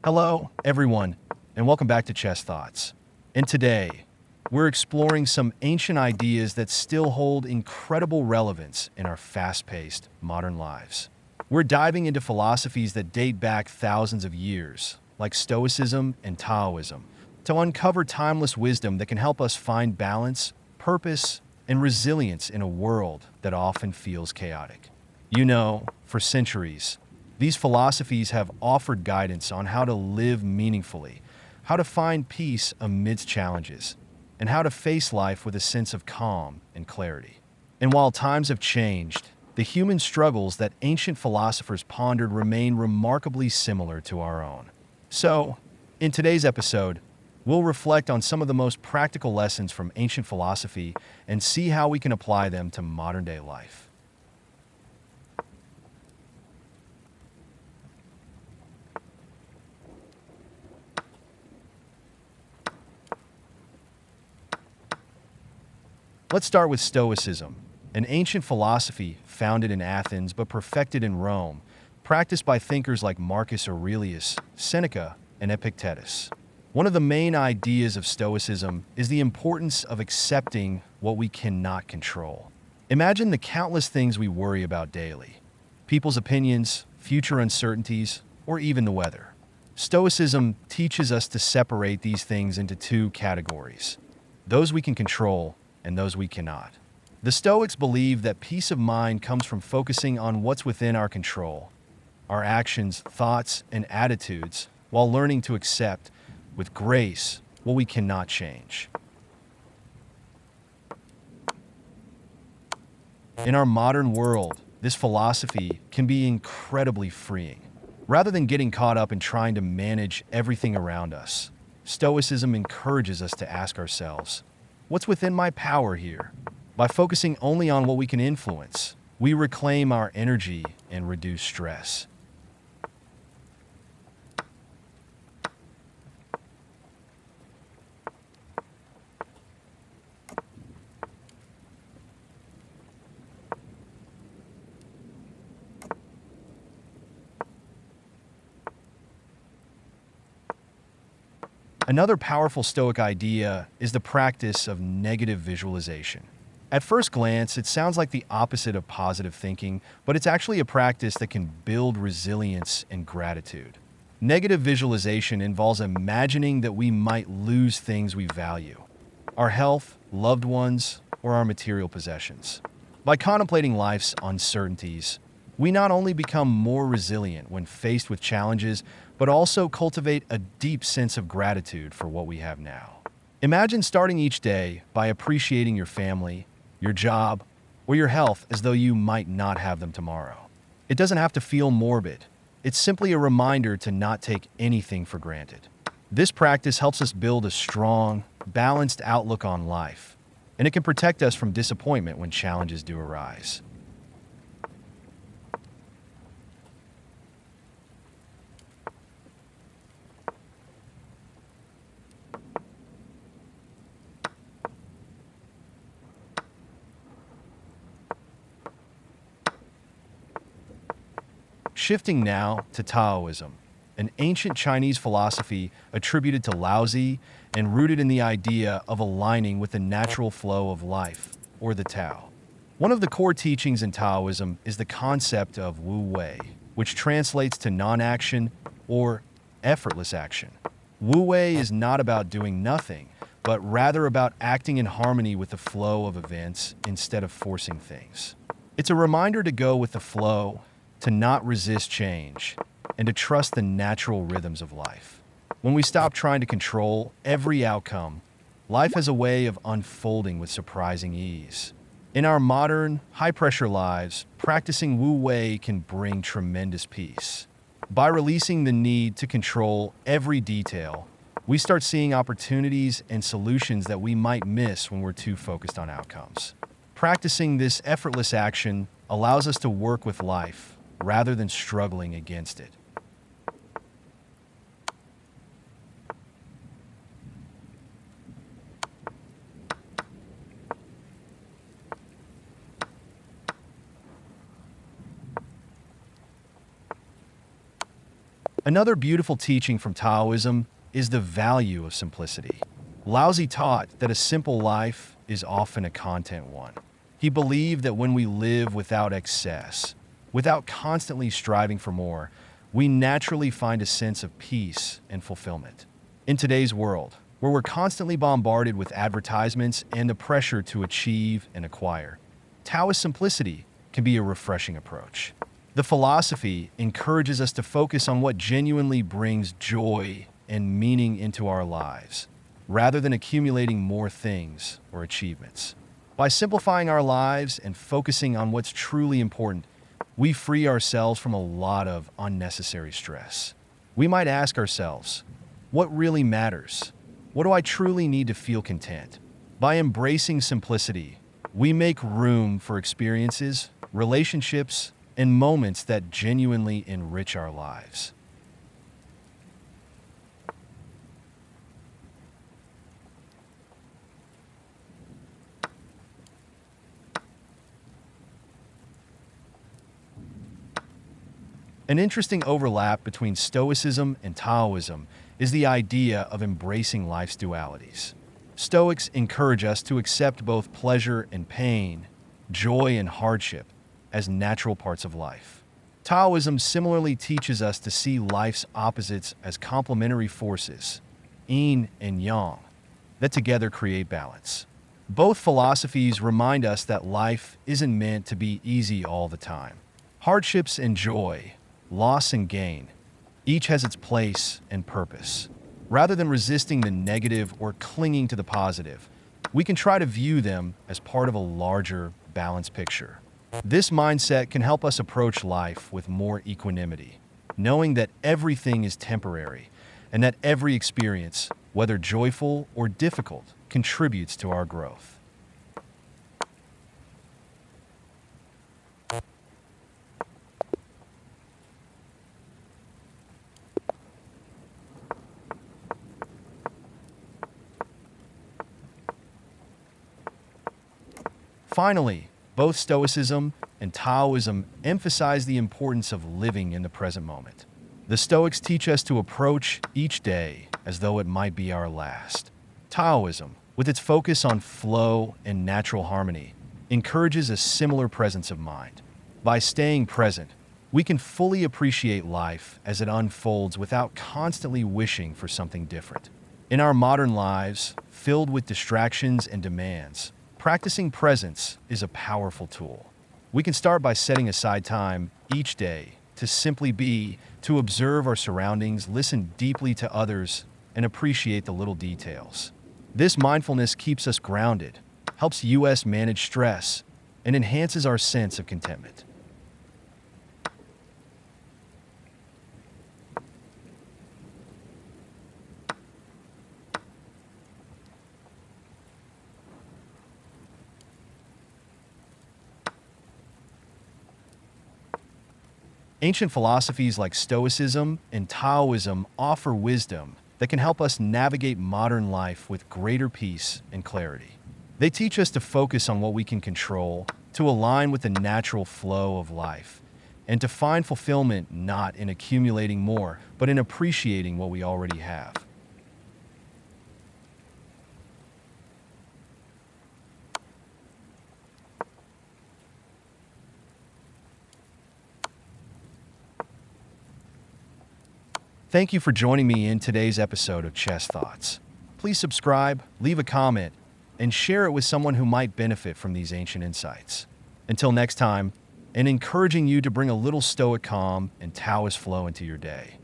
Hello, everyone, and welcome back to Chess Thoughts. And today, we're exploring some ancient ideas that still hold incredible relevance in our fast-paced modern lives. We're diving into philosophies that date back thousands of years, like Stoicism and Taoism, to uncover timeless wisdom that can help us find balance, purpose, and resilience in a world that often feels chaotic. For centuries, these philosophies have offered guidance on how to live meaningfully, how to find peace amidst challenges, and how to face life with a sense of calm and clarity. And while times have changed, the human struggles that ancient philosophers pondered remain remarkably similar to our own. So, in today's episode, we'll reflect on some of the most practical lessons from ancient philosophy and see how we can apply them to modern-day life. Let's start with Stoicism, an ancient philosophy founded in Athens but perfected in Rome, practiced by thinkers like Marcus Aurelius, Seneca, and Epictetus. One of the main ideas of Stoicism is the importance of accepting what we cannot control. Imagine the countless things we worry about daily: people's opinions, future uncertainties, or even the weather. Stoicism teaches us to separate these things into two categories: those we can control and those we cannot. The Stoics believe that peace of mind comes from focusing on what's within our control, our actions, thoughts, and attitudes, while learning to accept, with grace, what we cannot change. In our modern world, this philosophy can be incredibly freeing. Rather than getting caught up in trying to manage everything around us, Stoicism encourages us to ask ourselves, what's within my power here? By focusing only on what we can influence, we reclaim our energy and reduce stress. Another powerful Stoic idea is the practice of negative visualization. At first glance, it sounds like the opposite of positive thinking, but it's actually a practice that can build resilience and gratitude. Negative visualization involves imagining that we might lose things we value: our health, loved ones, or our material possessions. By contemplating life's uncertainties, we not only become more resilient when faced with challenges, but also cultivate a deep sense of gratitude for what we have now. Imagine starting each day by appreciating your family, your job, or your health as though you might not have them tomorrow. It doesn't have to feel morbid. It's simply a reminder to not take anything for granted. This practice helps us build a strong, balanced outlook on life, and it can protect us from disappointment when challenges do arise. Shifting now to Taoism, an ancient Chinese philosophy attributed to Laozi and rooted in the idea of aligning with the natural flow of life, or the Tao. One of the core teachings in Taoism is the concept of Wu Wei, which translates to non-action or effortless action. Wu Wei is not about doing nothing, but rather about acting in harmony with the flow of events instead of forcing things. It's a reminder to go with the flow, to not resist change, and to trust the natural rhythms of life. When we stop trying to control every outcome, life has a way of unfolding with surprising ease. In our modern, high-pressure lives, practicing Wu Wei can bring tremendous peace. By releasing the need to control every detail, we start seeing opportunities and solutions that we might miss when we're too focused on outcomes. Practicing this effortless action allows us to work with life rather than struggling against it. Another beautiful teaching from Taoism is the value of simplicity. Laozi taught that a simple life is often a content one. He believed that when we live without excess, without constantly striving for more, we naturally find a sense of peace and fulfillment. In today's world, where we're constantly bombarded with advertisements and the pressure to achieve and acquire, Taoist simplicity can be a refreshing approach. The philosophy encourages us to focus on what genuinely brings joy and meaning into our lives, rather than accumulating more things or achievements. By simplifying our lives and focusing on what's truly important, we free ourselves from a lot of unnecessary stress. We might ask ourselves, what really matters? What do I truly need to feel content? By embracing simplicity, we make room for experiences, relationships, and moments that genuinely enrich our lives. An interesting overlap between Stoicism and Taoism is the idea of embracing life's dualities. Stoics encourage us to accept both pleasure and pain, joy and hardship, as natural parts of life. Taoism similarly teaches us to see life's opposites as complementary forces, yin and yang, that together create balance. Both philosophies remind us that life isn't meant to be easy all the time. Hardships and joy, loss and gain, each has its place and purpose. Rather than resisting the negative or clinging to the positive, we can try to view them as part of a larger, balanced picture. This mindset can help us approach life with more equanimity, knowing that everything is temporary and that every experience, whether joyful or difficult, contributes to our growth. Finally, both Stoicism and Taoism emphasize the importance of living in the present moment. The Stoics teach us to approach each day as though it might be our last. Taoism, with its focus on flow and natural harmony, encourages a similar presence of mind. By staying present, we can fully appreciate life as it unfolds without constantly wishing for something different. In our modern lives, filled with distractions and demands, practicing presence is a powerful tool. We can start by setting aside time each day to simply be, to observe our surroundings, listen deeply to others, and appreciate the little details. This mindfulness keeps us grounded, helps us manage stress, and enhances our sense of contentment. Ancient philosophies like Stoicism and Taoism offer wisdom that can help us navigate modern life with greater peace and clarity. They teach us to focus on what we can control, to align with the natural flow of life, and to find fulfillment not in accumulating more, but in appreciating what we already have. Thank you for joining me in today's episode of Chess Thoughts. Please subscribe, leave a comment, and share it with someone who might benefit from these ancient insights. Until next time, and encouraging you to bring a little Stoic calm and Taoist flow into your day.